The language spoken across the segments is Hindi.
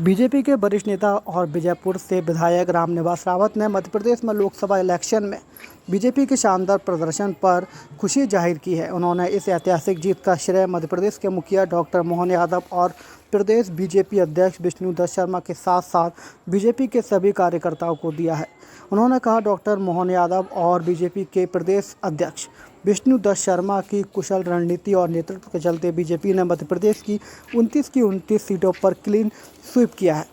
बीजेपी के वरिष्ठ नेता और बीजापुर से विधायक रामनिवास रावत ने मध्य प्रदेश में लोकसभा इलेक्शन में बीजेपी के शानदार प्रदर्शन पर खुशी जाहिर की है। उन्होंने इस ऐतिहासिक जीत का श्रेय मध्य प्रदेश के मुखिया डॉक्टर मोहन यादव और प्रदेश बीजेपी अध्यक्ष विष्णुदत्त शर्मा के साथ साथ बीजेपी के सभी कार्यकर्ताओं को दिया है। उन्होंने कहा, डॉक्टर मोहन यादव और बीजेपी के प्रदेश अध्यक्ष विष्णुदत्त शर्मा की कुशल रणनीति और नेतृत्व के चलते बीजेपी ने मध्य प्रदेश की 29 सीटों पर क्लीन स्वीप किया है।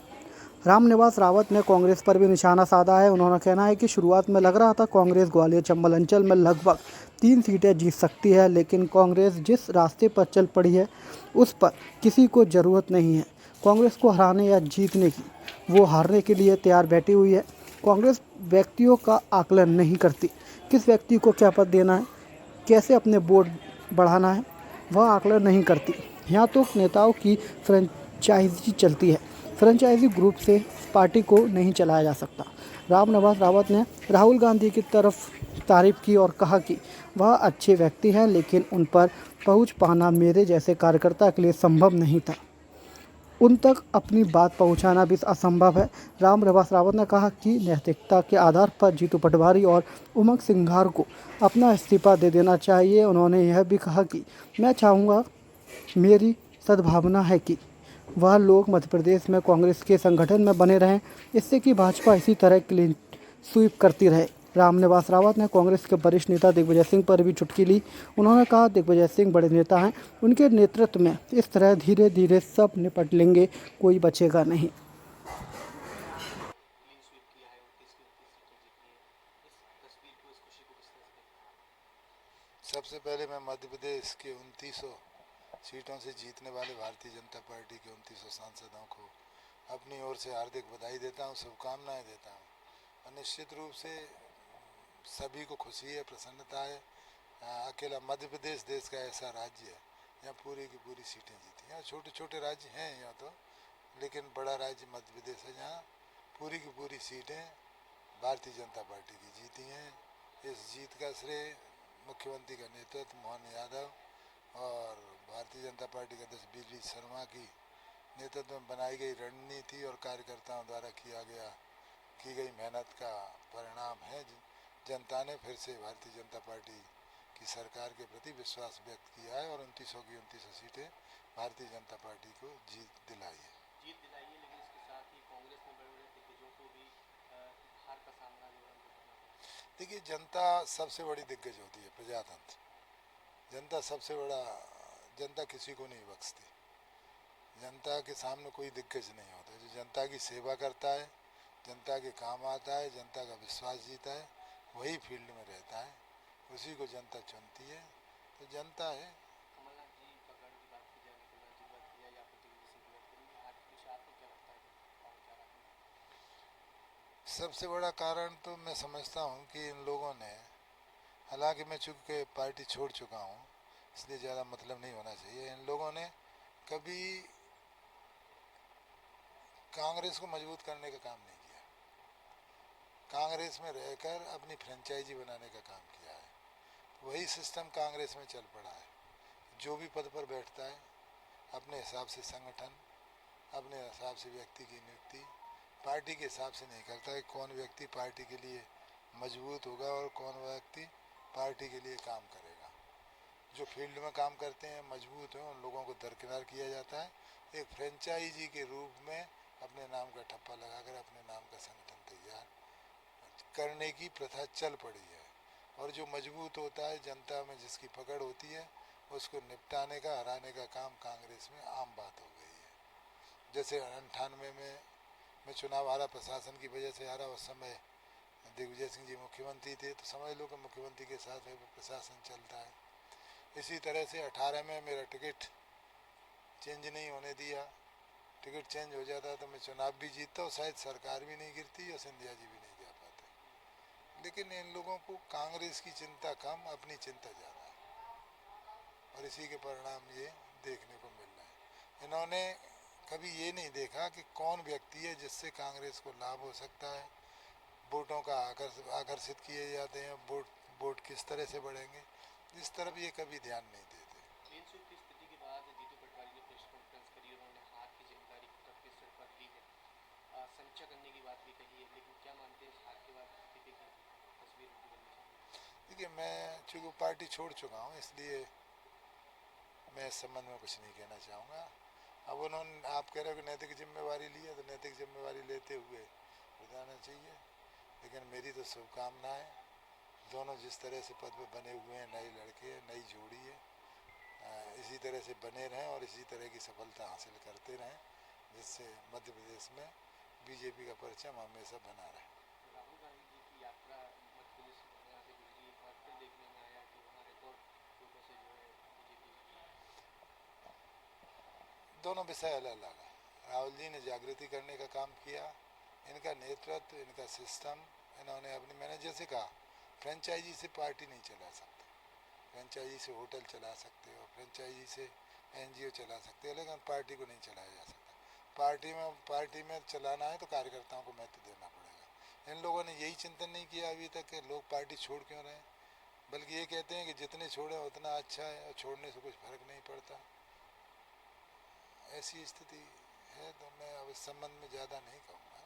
रामनिवास रावत ने कांग्रेस पर भी निशाना साधा है। उन्होंने कहना है कि शुरुआत में लग रहा था कांग्रेस ग्वालियर चंबल अंचल में लगभग 3 सीटें जीत सकती है, लेकिन कांग्रेस जिस रास्ते पर चल पड़ी है उस पर किसी को ज़रूरत नहीं है कांग्रेस को हराने या जीतने की। वो हारने के लिए तैयार बैठी हुई है। कांग्रेस व्यक्तियों का आकलन नहीं करती, किस व्यक्ति को क्या पद देना है, कैसे अपने वोट बढ़ाना है, वह आकलन नहीं करती। यहाँ तो नेताओं की फ्रेंचाइजी चलती है। फ्रेंचाइजी ग्रुप से पार्टी को नहीं चलाया जा सकता। रामनिवास रावत ने राहुल गांधी की तरफ तारीफ की और कहा कि वह अच्छे व्यक्ति हैं, लेकिन उन पर पहुंच पाना मेरे जैसे कार्यकर्ता के लिए संभव नहीं था। उन तक अपनी बात पहुंचाना भी असंभव है। रामनिवास रावत ने कहा कि नैतिकता के आधार पर जीतू पटवारी और उमंग सिंघार को अपना इस्तीफा दे देना चाहिए। उन्होंने यह भी कहा कि मैं चाहूँगा, मेरी सद्भावना है कि वह लोग मध्य प्रदेश में कांग्रेस के संगठन में बने रहें, इससे कि भाजपा इसी तरह क्लीन स्वीप करती रहे। रामनिवास रावत ने कांग्रेस के वरिष्ठ नेता दिग्विजय सिंह पर भी चुटकी ली। उन्होंने कहा, दिग्विजय सिंह बड़े नेता हैं, उनके नेतृत्व में इस तरह धीरे धीरे सब निपट लेंगे, कोई बचेगा नहीं। सबसे पहले मैं मध्य प्रदेश के 29 सीटों से जीतने वाले भारतीय जनता पार्टी के 29 सांसदों को अपनी ओर से हार्दिक बधाई देता हूं, शुभकामनाएं देता हूं। और निश्चित रूप से सभी को खुशी है, प्रसन्नता है। अकेला मध्य प्रदेश देश का ऐसा राज्य है यहाँ पूरी की पूरी सीटें जीती। यहाँ छोटे छोटे राज्य हैं यहाँ तो, लेकिन बड़ा राज्य मध्य प्रदेश है जहाँ पूरी की पूरी सीटें भारतीय जनता पार्टी की जीती हैं। इस जीत का श्रेय मुख्यमंत्री का नेतृत्व मोहन यादव और भारतीय जनता पार्टी के अध्यक्ष विष्णुदत्त शर्मा की नेतृत्व में बनाई गई रणनीति और कार्यकर्ताओं द्वारा की गई मेहनत का परिणाम है। जनता ने फिर से भारतीय जनता पार्टी की सरकार के प्रति विश्वास व्यक्त किया है और 29 की 29 सीटें भारतीय जनता पार्टी को जीत दिलाई है। लेकिन इसके साथ ही कांग्रेस ने बड़े-बड़े दिग्गजों को भी हार का सामना जो है उनको करना पड़ा। देखिए, जनता सबसे बड़ी दिग्गज होती है, प्रजातंत्र। जनता सबसे बड़ा, जनता किसी को नहीं बख्शती। जनता के सामने कोई दिग्गज नहीं होता। जो जनता की सेवा करता है, जनता के काम आता है, जनता का विश्वास जीता है, वही फील्ड में रहता है, उसी को जनता चुनती है। तो जनता है। कमलनाथ जी का गढ़ की बात की जाए, कमलनाथ जी की बात की जाए या फिर दिग्विजय सिंह की बात करें, हार के पीछे आपको क्या लगता है कौन क्या रहा है? सबसे बड़ा कारण तो मैं समझता हूँ कि इन लोगों ने, हालांकि मैं चूँकि पार्टी छोड़ चुका हूँ इसलिए ज़्यादा मतलब नहीं होना चाहिए, इन लोगों ने कभी कांग्रेस को मजबूत करने का काम नहीं किया। कांग्रेस में रहकर अपनी फ्रेंचाइजी बनाने का काम किया है। वही सिस्टम कांग्रेस में चल पड़ा है। जो भी पद पर बैठता है अपने हिसाब से संगठन, अपने हिसाब से व्यक्ति की नियुक्ति पार्टी के हिसाब से नहीं करता है। कौन व्यक्ति पार्टी के लिए मजबूत होगा और कौन व्यक्ति पार्टी के लिए काम करेगा। जो फील्ड में काम करते हैं, मजबूत हैं, उन लोगों को दरकिनार किया जाता है। एक फ्रेंचाइजी के रूप में अपने नाम का ठप्पा लगाकर अपने नाम का संगठन तैयार करने की प्रथा चल पड़ी है। और जो मजबूत होता है, जनता में जिसकी पकड़ होती है, उसको निपटाने का, हराने का काम कांग्रेस में आम बात हो गई है। जैसे 98 में मैं चुनाव हारा, प्रशासन की वजह से हारा। उस समय दिग्विजय सिंह जी मुख्यमंत्री थे, तो समझ लो कि मुख्यमंत्री के साथ प्रशासन चलता है। इसी तरह से 18 में मेरा टिकट चेंज नहीं होने दिया। टिकट चेंज हो जाता तो मैं चुनाव भी जीतता और शायद सरकार भी नहीं गिरती और सिंधिया जी भी नहीं जा पाते। लेकिन इन लोगों को कांग्रेस की चिंता कम, अपनी चिंता ज़्यादा है और इसी के परिणाम ये देखने को मिल रहा है। इन्होंने कभी ये नहीं देखा कि कौन व्यक्ति है जिससे कांग्रेस को लाभ हो सकता है। वोटों का आकर्षित किए जाते हैं, वोट किस तरह से बढ़ेंगे, इस तरफ ये कभी ध्यान नहीं देते। क्लीन स्वीप की स्थिति के बाद जीतू पटवारी ने प्रेस कॉन्फ्रेंस करी, उन्होंने हार की जिम्मेदारी खुद अपने सिर पर ली है। ठीक है, मैं चूँकि पार्टी छोड़ चुका हूँ इसलिए मैं इस संबंध में कुछ नहीं कहना चाहूँगा। अब उन्होंने, आप कह रहे हो कि नैतिक जिम्मेवारी ली है, तो नैतिक जिम्मेवारी लेते हुए बताना चाहिए। लेकिन मेरी तो शुभकामनाएं, दोनों जिस तरह से पद पे बने हुए हैं, नए लड़के हैं, नई जोड़ी है, इसी तरह से बने रहें और इसी तरह की सफलता हासिल करते रहें, जिससे मध्य प्रदेश में बीजेपी का परचम हमेशा बना रहे। राहुल गांधी जी की यात्रा मध्य प्रदेश यहाँ से गुजरी और फिर देखने में आया कि वहाँ रिकॉर्ड वोटों से जो है बीजेपी। दोनों विषय अलग अलग है। राहुल जी ने जागृति करने का काम किया, इनका नेतृत्व, इनका सिस्टम, इन्होंने अपनी, मैंने जैसे कहा, फ्रेंचाइजी से पार्टी नहीं चला सकते, फ्रेंचाइजी से होटल चला सकते हो, फ्रेंचाइजी से एनजीओ चला सकते हो, लेकिन पार्टी को नहीं चलाया जा सकता। पार्टी में चलाना है तो कार्यकर्ताओं को महत्व देना पड़ेगा। इन लोगों ने यही चिंतन नहीं किया अभी तक कि लोग पार्टी छोड़ क्यों रहे, बल्कि ये कहते हैं कि जितने छोड़ें उतना अच्छा है और छोड़ने से कुछ फर्क नहीं पड़ता। ऐसी स्थिति है, तो मैं अब इस संबंध में ज़्यादा नहीं कहूँगा।